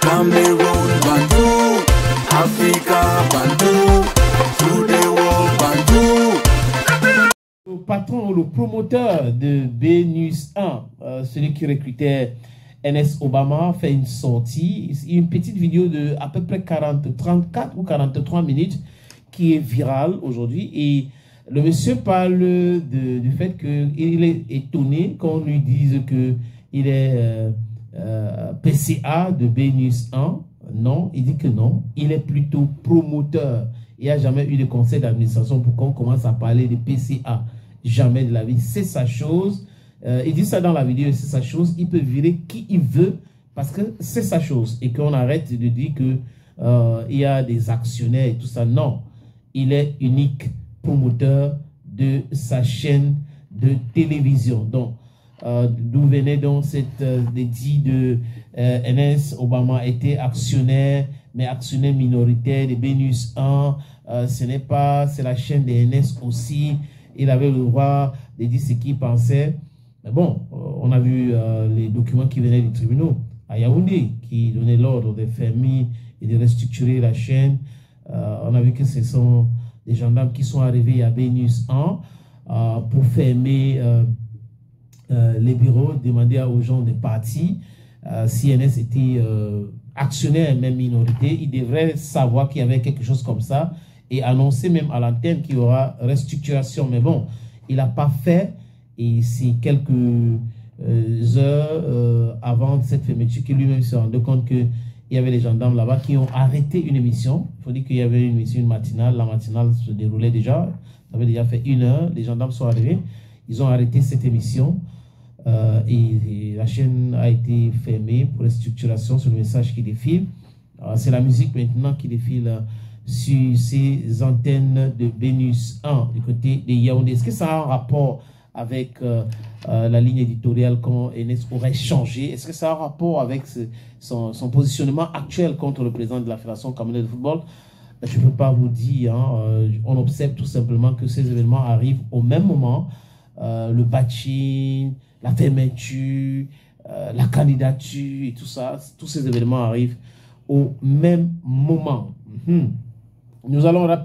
Cameroon, Bandou, Africa, Bandou, through the world, Bandou. Le patron, le promoteur de BNews 1, celui qui recrutait NS Obama, fait une sortie, une petite vidéo de à peu près 34 ou 43 minutes qui est virale aujourd'hui. Et le monsieur parle du fait qu'il est étonné qu'on lui dise qu'il est PCA de BNews 1. Non, il dit que non, il est plutôt promoteur. Il n'y a jamais eu de conseil d'administration pour qu'on commence à parler de PCA. Jamais de la vie. C'est sa chose. Il dit ça dans la vidéo, c'est sa chose. Il peut virer qui il veut parce que c'est sa chose. Et qu'on arrête de dire que il y a des actionnaires et tout ça. Non, il est unique promoteur de sa chaîne de télévision. Donc, d'où venait donc cette dit de NS Obama était actionnaire, mais actionnaire minoritaire de BNews 1. Ce n'est pas, c'est la chaîne de NS aussi. Il avait le droit de dire ce qu'il pensait. Mais bon, on a vu les documents qui venaient du tribunal à Yaoundé, qui donnaient l'ordre de fermer et de restructurer la chaîne. On a vu que ce sont des gendarmes qui sont arrivés à BNews 1 pour fermer les bureaux, demander aux gens de partir. Si NS était actionnaire, même minorité, il devrait savoir qu'il y avait quelque chose comme ça et annoncer même à l'antenne qu'il y aura restructuration. Mais bon, il n'a pas fait et c'est quelques heures avant cette fermeture qu'il lui-même se rendait compte qu'il y avait des gendarmes là-bas qui ont arrêté une émission. Il faut dire qu'il y avait une émission, une matinale. La matinale se déroulait déjà. Ça avait déjà fait 1 heure. Les gendarmes sont arrivés. Ils ont arrêté cette émission et la chaîne a été fermée pour restructuration sur le message qui défile. C'est la musique maintenant qui défile sur ces antennes de BNews 1 du côté de Yaoundé. Est-ce que ça a un rapport avec la ligne éditoriale quand NS aurait changé? Est-ce que ça a un rapport avec son positionnement actuel contre le président de la Fédération camerounaise de football? Je ne peux pas vous dire. On observe tout simplement que ces événements arrivent au même moment. Le batching, la fermeture, la candidature et tout ça, tous ces événements arrivent au même moment. Nous allons rapidement